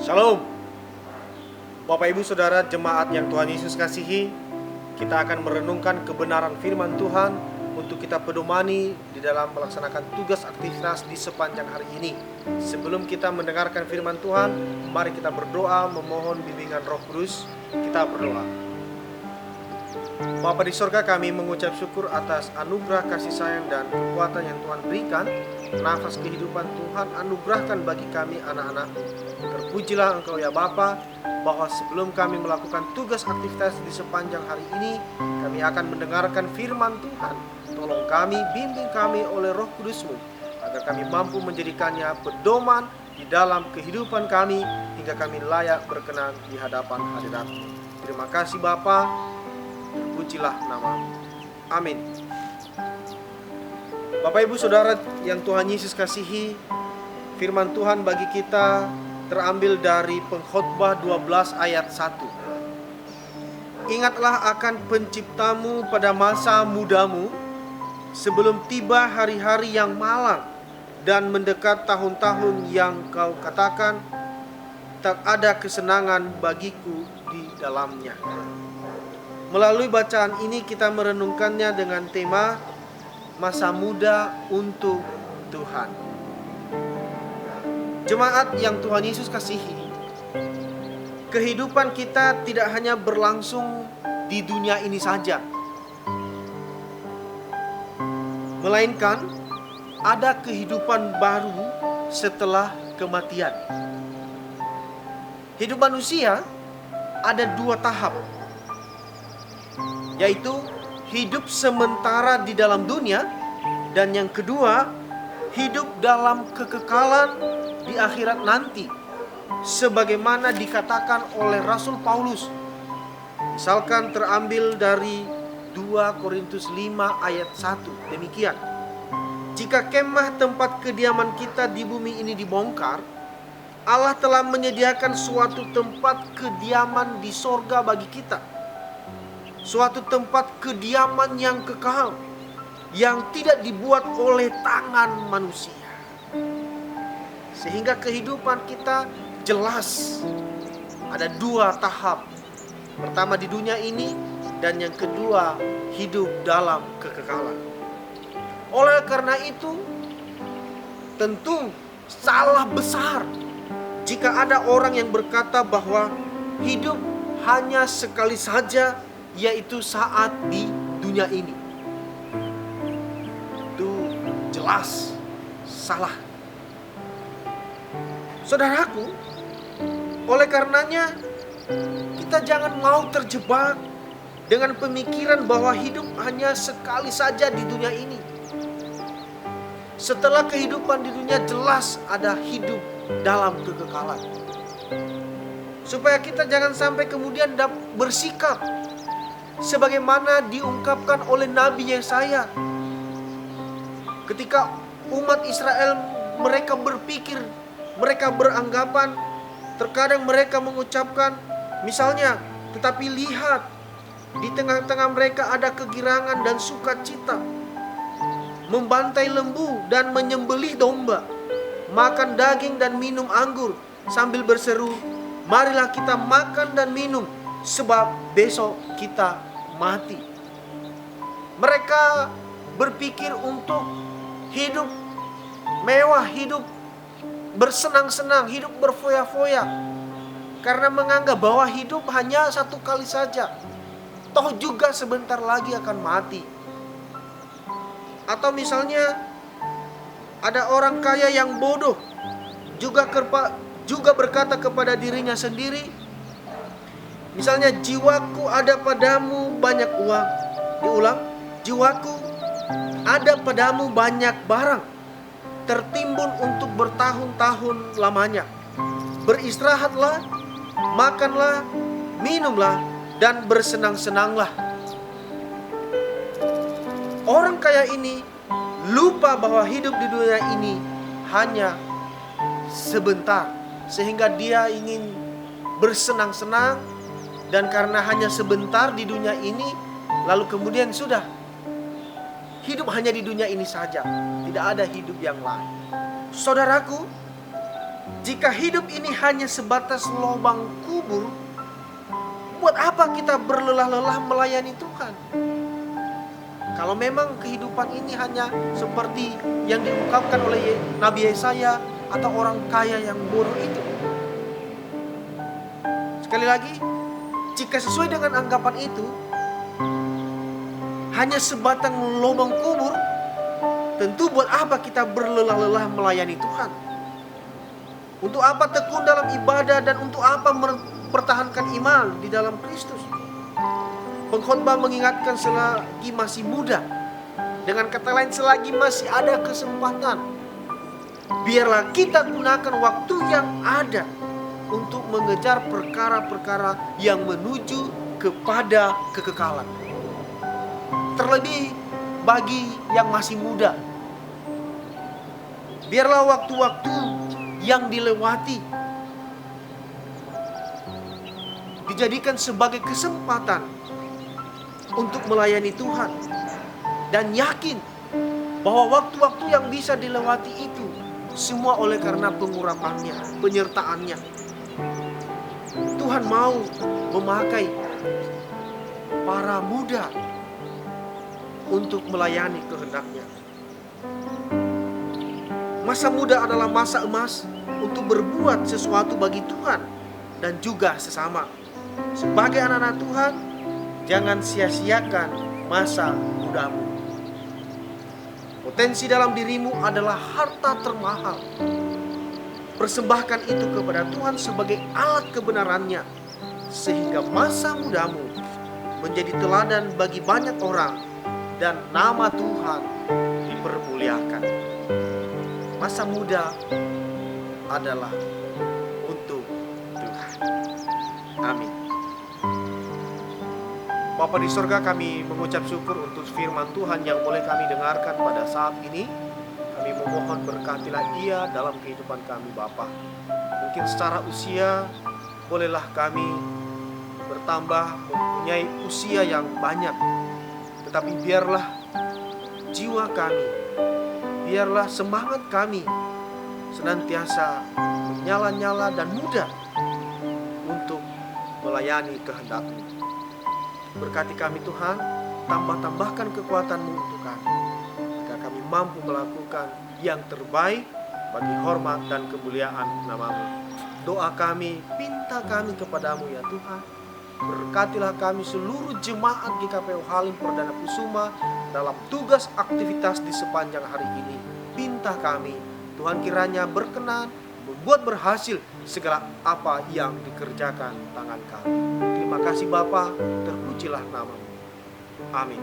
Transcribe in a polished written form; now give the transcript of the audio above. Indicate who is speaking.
Speaker 1: Shalom, Bapak Ibu Saudara jemaat yang Tuhan Yesus kasihi. Kita akan merenungkan kebenaran firman Tuhan untuk kita pedomani di dalam melaksanakan tugas aktivitas di sepanjang hari ini. Sebelum kita mendengarkan firman Tuhan, mari kita berdoa memohon bimbingan Roh Kudus. Kita berdoa. Bapa di sorga, kami mengucap syukur atas anugerah kasih sayang dan kekuatan yang Tuhan berikan. Nafas kehidupan Tuhan anugerahkan bagi kami anak-anak-Mu. Terpujilah Engkau ya Bapa, bahwa sebelum kami melakukan tugas aktivitas di sepanjang hari ini, kami akan mendengarkan firman Tuhan. Tolong kami, bimbing kami oleh Roh Kudus-Mu, agar kami mampu menjadikannya pedoman di dalam kehidupan kami, hingga kami layak berkenan di hadapan hadirat-Mu. Terima kasih Bapa, terpujilah nama-Mu. Amin. Bapak Ibu Saudara yang Tuhan Yesus kasihi, firman Tuhan bagi kita terambil dari Pengkhotbah 12 ayat 1. Ingatlah akan penciptamu pada masa mudamu, sebelum tiba hari-hari yang malang dan mendekat tahun-tahun yang kau katakan, tak ada kesenangan bagiku di dalamnya. Melalui bacaan ini kita merenungkannya dengan tema masa muda untuk Tuhan. Jemaat yang Tuhan Yesus kasihi, kehidupan kita tidak hanya berlangsung di dunia ini saja, melainkan ada kehidupan baru setelah kematian. Hidup manusia ada dua tahap, yaitu hidup sementara di dalam dunia, dan yang kedua, hidup dalam kekekalan di akhirat nanti, sebagaimana dikatakan oleh Rasul Paulus. Misalkan terambil dari 2 Korintus 5 ayat 1, demikian: jika kemah tempat kediaman kita di bumi ini dibongkar, Allah telah menyediakan suatu tempat kediaman di sorga bagi kita, suatu tempat kediaman yang kekal, yang tidak dibuat oleh tangan manusia. Sehingga kehidupan kita jelas ada dua tahap. Pertama di dunia ini, dan yang kedua hidup dalam kekekalan. Oleh karena itu, tentu salah besar jika ada orang yang berkata bahwa hidup hanya sekali saja, yaitu saat di dunia ini. Itu jelas salah. Saudaraku, oleh karenanya kita jangan mau terjebak dengan pemikiran bahwa hidup hanya sekali saja di dunia ini. Setelah kehidupan di dunia, jelas ada hidup dalam kekekalan. Supaya kita jangan sampai kemudian bersikap sebagaimana diungkapkan oleh Nabi Yesaya. Ketika umat Israel mereka berpikir, mereka beranggapan, terkadang mereka mengucapkan misalnya, tetapi lihat, di tengah-tengah mereka ada kegirangan dan sukacita, membantai lembu dan menyembelih domba, makan daging dan minum anggur, sambil berseru, marilah kita makan dan minum, sebab besok kita mati. Mereka berpikir untuk hidup mewah, hidup bersenang-senang, hidup berfoya-foya, karena menganggap bahwa hidup hanya satu kali saja, toh juga sebentar lagi akan mati. Atau misalnya ada orang kaya yang bodoh juga berkata kepada dirinya sendiri, misalnya, jiwaku ada padamu banyak uang. Diulang, jiwaku ada padamu banyak barang, tertimbun untuk bertahun-tahun lamanya. Beristirahatlah, makanlah, minumlah, dan bersenang-senanglah. Orang kaya ini lupa bahwa hidup di dunia ini hanya sebentar, sehingga dia ingin bersenang-senang. Dan karena hanya sebentar di dunia ini, lalu kemudian sudah, hidup hanya di dunia ini saja, tidak ada hidup yang lain. Saudaraku, Jika hidup ini hanya sebatas lubang kubur, buat apa kita berlelah-lelah melayani Tuhan? Kalau memang kehidupan ini hanya seperti yang diungkapkan oleh Nabi Yesaya atau orang kaya yang bodoh itu. Sekali lagi, jika sesuai dengan anggapan itu, hanya sebatang lubang kubur, tentu buat apa kita berlelah-lelah melayani Tuhan? Untuk apa tekun dalam ibadah dan untuk apa mempertahankan iman di dalam Kristus? Pengkhotbah mengingatkan selagi masih muda. Dengan kata lain, selagi masih ada kesempatan, biarlah kita gunakan waktu yang ada untuk mengejar perkara-perkara yang menuju kepada kekekalan. Terlebih bagi yang masih muda, biarlah waktu-waktu yang dilewati dijadikan sebagai kesempatan untuk melayani Tuhan, dan yakin bahwa waktu-waktu yang bisa dilewati itu semua oleh karena pengurapannya, penyertaannya. Tuhan mau memakai para muda untuk melayani kehendak-Nya. Masa muda adalah masa emas untuk berbuat sesuatu bagi Tuhan dan juga sesama. Sebagai anak-anak Tuhan, jangan sia-siakan masa mudamu. Potensi dalam dirimu adalah harta termahal. Persembahkan itu kepada Tuhan sebagai alat kebenarannya, sehingga masa mudamu menjadi teladan bagi banyak orang dan nama Tuhan dipermuliakan. Masa muda adalah untuk Tuhan. Amin. Bapa di surga, kami mengucap syukur untuk firman Tuhan yang boleh kami dengarkan pada saat ini. Kami memohon berkatilah ia dalam kehidupan kami Bapa. Mungkin secara usia bolehlah kami bertambah mempunyai usia yang banyak, tetapi biarlah jiwa kami, biarlah semangat kami senantiasa menyala-nyala dan muda untuk melayani kehendak-Mu. Berkati kami Tuhan, tambah-tambahkan kekuatan-Mu untuk kami, agar kami mampu melakukan yang terbaik bagi hormat dan kemuliaan nama-Mu. Doa kami, pinta kami kepadamu ya Tuhan. Berkatilah kami seluruh jemaat GKPU Halim Perdana Kusuma dalam tugas aktivitas di sepanjang hari ini. Pinta kami, Tuhan kiranya berkenan membuat berhasil segala apa yang dikerjakan tangan kami. Terima kasih Bapa, terpujilah nama-Mu. Amin.